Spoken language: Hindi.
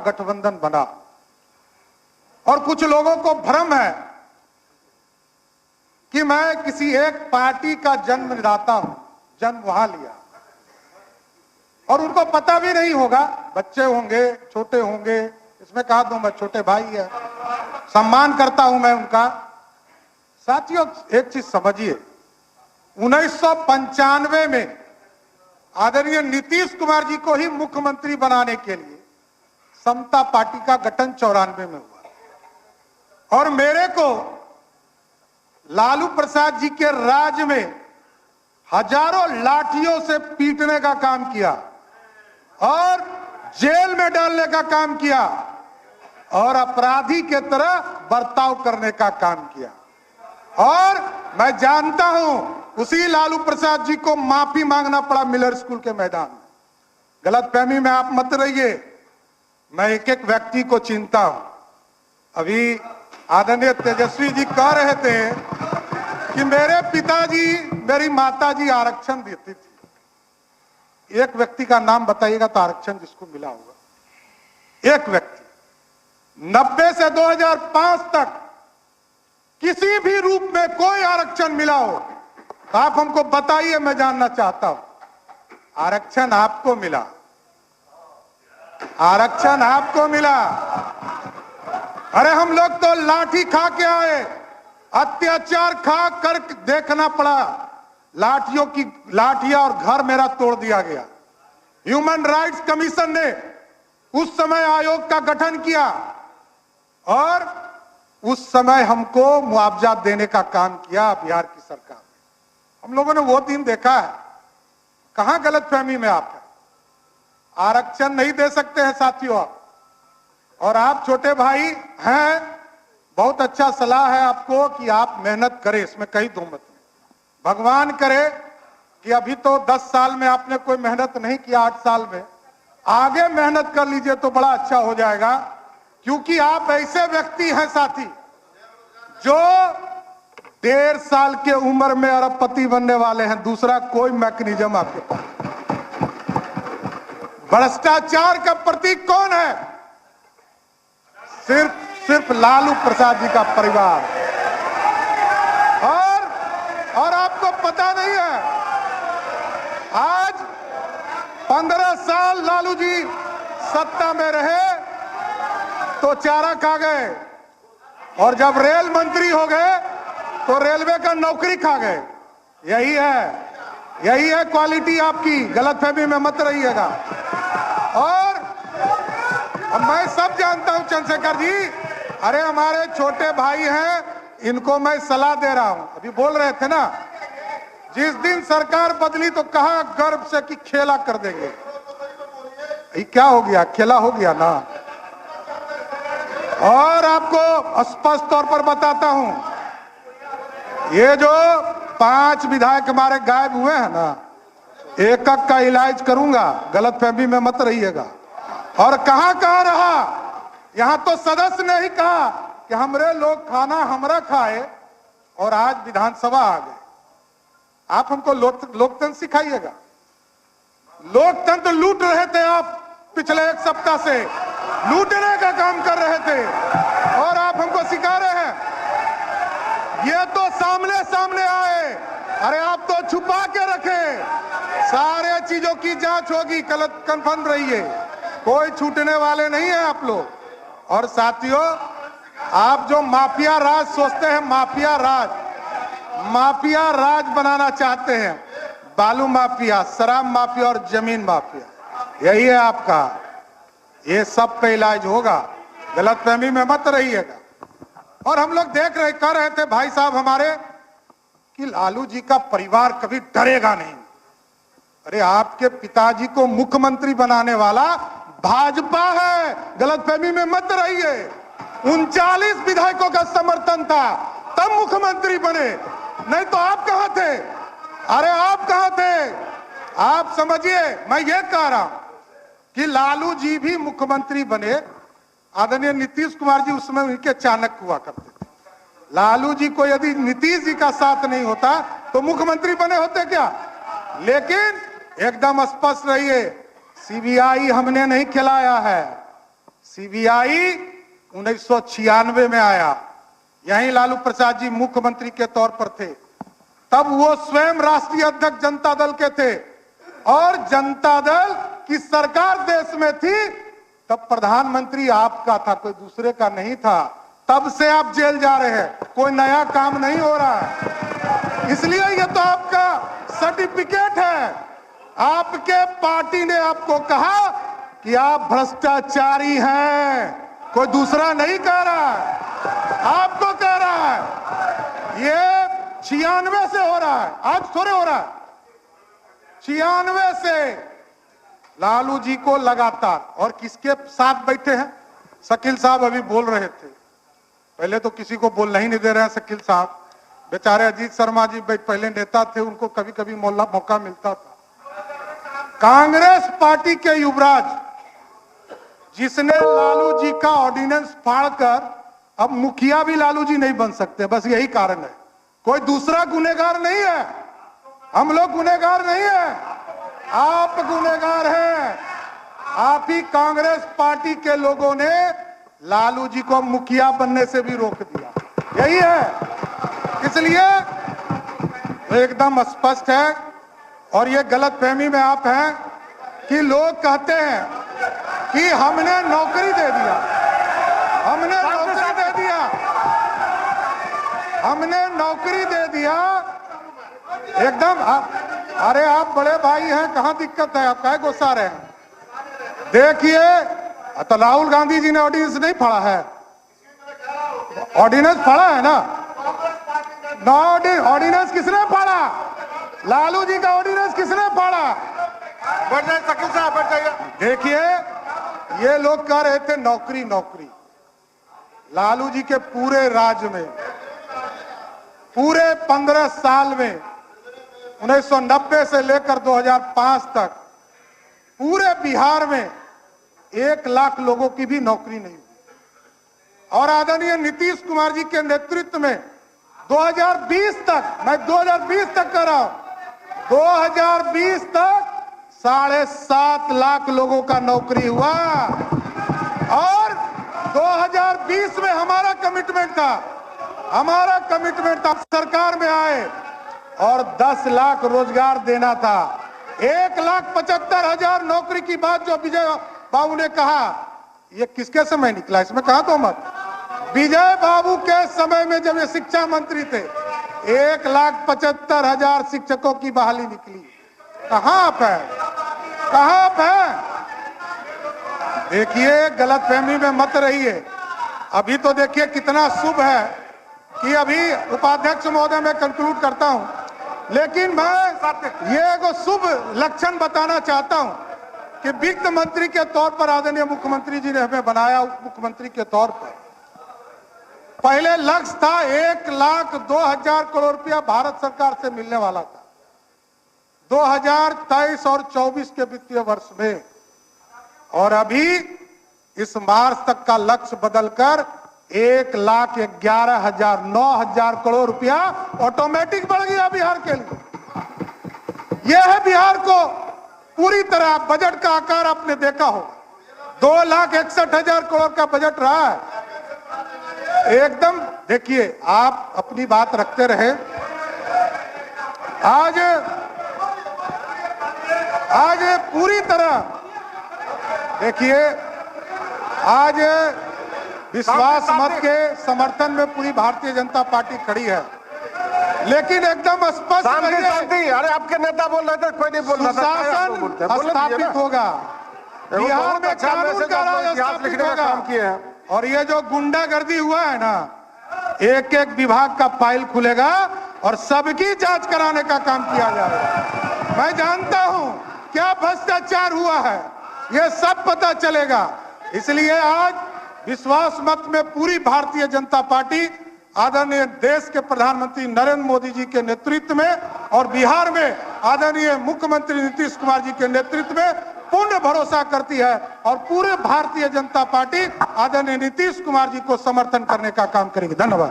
गठबंधन बना और कुछ लोगों को भ्रम है कि मैं किसी एक पार्टी का जन्मदाता हूं, जन्म वहां लिया, और उनको पता भी नहीं होगा, बच्चे होंगे, छोटे होंगे, इसमें कहा दूं मैं, छोटे भाई है, सम्मान करता हूं मैं उनका। साथियों, एक चीज समझिए, 1995 में आदरणीय नीतीश कुमार जी को ही मुख्यमंत्री बनाने के लिए समता पार्टी का गठन 94 में हुआ और मेरे को लालू प्रसाद जी के राज में हजारों लाठियों से पीटने का काम किया और जेल में डालने का काम किया और अपराधी के तरह बर्ताव करने का काम किया। और मैं जानता हूं उसी लालू प्रसाद जी को माफी मांगना पड़ा मिलर स्कूल के मैदान में। गलतफहमी में आप मत रहिए, मैं एक एक व्यक्ति को चिंता हूं। अभी आदरणीय तेजस्वी जी कह रहे थे कि मेरे पिताजी, मेरी माताजी आरक्षण देती थी। एक व्यक्ति का नाम बताइएगा तो आरक्षण जिसको मिला होगा, एक व्यक्ति। 90 से 2005 तक किसी भी रूप में कोई आरक्षण मिला हो तो आप हमको बताइए, मैं जानना चाहता हूं। आरक्षण आपको मिला, आरक्षण आपको मिला। अरे हम लोग तो लाठी खा के आए, अत्याचार खा कर देखना पड़ा, लाठियां और घर मेरा तोड़ दिया गया। ह्यूमन राइट्स कमीशन ने उस समय आयोग का गठन किया और उस समय हमको मुआवजा देने का काम किया बिहार की सरकार ने। हम लोगों ने वो दिन देखा है। कहां गलतफहमी में आप हैं? आरक्षण नहीं दे सकते हैं साथियों आप, और आप छोटे भाई हैं, बहुत अच्छा सलाह है आपको कि आप मेहनत करें, इसमें कहीं दो मत नहीं। भगवान करे कि अभी तो 10 साल में आपने कोई मेहनत नहीं किया, 8 साल में आगे मेहनत कर लीजिए तो बड़ा अच्छा हो जाएगा, क्योंकि आप ऐसे व्यक्ति हैं साथी जो 1.5 साल के उम्र में अरबपति बनने वाले हैं। दूसरा कोई मैकेनिज्म आपके पास। भ्रष्टाचार का प्रतीक कौन है? सिर्फ लालू प्रसाद जी का परिवार। और आपको पता नहीं है, आज 15 साल लालू जी सत्ता में रहे तो चारा खा गए, और जब रेल मंत्री हो गए तो रेलवे का नौकरी खा गए। यही है क्वालिटी आपकी, गलतफहमी में मत रहिएगा। और मैं सब जानता हूं चंद्रशेखर जी, अरे हमारे छोटे भाई हैं, इनको मैं सलाह दे रहा हूं। अभी बोल रहे थे ना, जिस दिन सरकार बदली तो कहा गर्व से कि खेला कर देंगे। ये क्या हो गया? खेला हो गया ना। और आपको स्पष्ट तौर पर बताता हूं, ये जो 5 विधायक हमारे गायब हुए हैं ना, एक एक का इलाज करूंगा, गलतफहमी में मत रहिएगा। और कहां रहा, यहां तो सदस्य ने ही कहा कि हमरे लोग खाना हमरा खाए, और आज विधानसभा आ गए। आप हमको लोकतंत्र सिखाइएगा। लोकतंत्र लूट रहे थे आप, पिछले 1 सप्ताह से लूटने का काम कर रहे थे, और आप हमको सिखा रहे हैं। ये तो सामने आए, अरे आप तो छुपा के रखे। सारे चीजों की जांच होगी, कन्फर्म रहिए, कोई छूटने वाले नहीं है आप लोग। और साथियों, आप जो माफिया राज सोचते हैं, माफिया राज बनाना चाहते हैं, बालू माफिया, शराब माफिया और जमीन माफिया, यही है आपका। ये सब पे इलाज होगा, गलतफहमी में मत रहिएगा। और हम लोग कह रहे थे भाई साहब हमारे कि लालू जी का परिवार कभी डरेगा नहीं। अरे आपके पिताजी को मुख्यमंत्री बनाने वाला भाजपा है, गलतफहमी में मत रहिए। 39 विधायकों का समर्थन था, तब मुख्यमंत्री बने, नहीं तो आप कहां थे? अरे आप कहां थे? आप समझिए, मैं ये कह रहा हूं कि लालू जी भी मुख्यमंत्री बने। आदरणीय नीतीश कुमार जी उस समय उनके चाणक्य हुआ करते थे। लालू जी को यदि नीतीश जी का साथ नहीं होता तो मुख्यमंत्री बने होते क्या? लेकिन एकदम स्पष्ट रहिए, सीबीआई हमने नहीं खिलाया है, सीबीआई 1996 में आया, यहीं लालू प्रसाद जी मुख्यमंत्री के तौर पर थे, तब वो स्वयं राष्ट्रीय अध्यक्ष जनता दल के थे और जनता दल की सरकार देश में थी, तब प्रधानमंत्री आपका था, कोई दूसरे का नहीं था। तब से आप जेल जा रहे हैं, कोई नया काम नहीं हो रहा है, इसलिए ये तो आपका सर्टिफिकेट है। आपके पार्टी ने आपको कहा कि आप भ्रष्टाचारी हैं, कोई दूसरा नहीं कह रहा है, आपको कह रहा है। ये 96 से हो रहा है, आज थोड़े हो रहा है, 96 से लालू जी को लगातार। और किसके साथ बैठे हैं? शकील साहब अभी बोल रहे थे, पहले तो किसी को बोलना ही नहीं दे रहे हैं शकील साहब, बेचारे अजीत शर्मा जी पहले नेता थे, उनको कभी कभी मौका मिलता था। कांग्रेस पार्टी के युवराज जिसने लालू जी का ऑर्डिनेंस फाड़कर, अब मुखिया भी लालू जी नहीं बन सकते, बस यही कारण है, कोई दूसरा गुनहगार नहीं है, हम लोग गुनहगार नहीं है, आप गुनहगार हैं। आप ही कांग्रेस पार्टी के लोगों ने लालू जी को मुखिया बनने से भी रोक दिया, यही है। इसलिए एकदम स्पष्ट है, और ये गलतफहमी में आप हैं कि लोग कहते हैं कि हमने नौकरी दे दिया, हमने नौकरी दे दिया, हमने नौकरी दे दिया। एकदम अरे आप बड़े भाई हैं, कहां दिक्कत है, आप काहे गुस्सा रहे हैं? देखिए, तो राहुल गांधी जी ने ऑर्डिनेंस नहीं फाड़ा है, ऑर्डिनेंस फाड़ा है ना, ऑर्डिनेंस किसने फाड़ा? लालू जी का ऑर्डिनेंस किसने फाड़ा? बैठ जाइए शकील साहब, बैठ जाइए। देखिए, ये लोग कह रहे थे नौकरी नौकरी, लालू जी के पूरे राज्य में, पूरे 15 साल में 1990 से लेकर 2005 तक पूरे बिहार में 1 लाख लोगों की भी नौकरी नहीं हुई। और आदरणीय नीतीश कुमार जी के नेतृत्व में 2020 तक, मैं 2020 तक कर रहा हूं, 2020 तक 7.5 लाख लोगों का नौकरी हुआ। और 2020 में हमारा कमिटमेंट था, हमारा कमिटमेंट था सरकार में आए और 10 लाख रोजगार देना था। 1,75,000 नौकरी की बात जो विजय बाबू ने कहा, ये किसके समय निकला? इसमें कहा तो मत, विजय बाबू के समय में जब ये शिक्षा मंत्री थे, 1,75,000 शिक्षकों की बहाली निकली। कहां आप है, कहां आप है? देखिए, गलतफहमी में मत रहिए। अभी तो देखिए कितना शुभ है कि अभी उपाध्यक्ष महोदय मैं कंक्लूड करता हूं, लेकिन मैं ये एगो शुभ लक्षण बताना चाहता हूं कि वित्त मंत्री के तौर पर आदरणीय मुख्यमंत्री जी ने हमें बनाया, उप मुख्यमंत्री के तौर पर। पहले लक्ष्य था 1,02,000 करोड़ रुपया भारत सरकार से मिलने वाला था 2023 और 24 के वित्तीय वर्ष में, और अभी इस मार्च तक का लक्ष्य बदलकर 1,11,000 9,000 करोड़ रुपया ऑटोमेटिक बढ़ गया बिहार के लिए। यह है बिहार को पूरी तरह, बजट का आकार आपने देखा हो, 2,61,000 करोड़ का बजट रहा है। एकदम देखिए, आप अपनी बात रखते रहे। आज पूरी तरह देखिए, आज विश्वास मत के समर्थन में पूरी भारतीय जनता पार्टी खड़ी है, लेकिन एकदम स्पष्ट शांति। अरे आपके नेता बोल रहे थे, कोई नहीं बोल रहा था। शासन स्थापित होगा, बिहार में कानून का राज स्थापित होगा। और ये जो गुंडागर्दी हुआ है ना, एक एक विभाग का फाइल खुलेगा और सबकी जांच कराने का काम किया जाएगा। मैं जानता हूं क्या भ्रष्टाचार हुआ है, ये सब पता चलेगा। इसलिए आज विश्वास मत में पूरी भारतीय जनता पार्टी आदरणीय देश के प्रधानमंत्री नरेंद्र मोदी जी के नेतृत्व में और बिहार में आदरणीय मुख्यमंत्री नीतीश कुमार जी के नेतृत्व में पूर्ण भरोसा करती है, और पूरे भारतीय जनता पार्टी आदरणीय नीतीश कुमार जी को समर्थन करने का काम करेगी। धन्यवाद।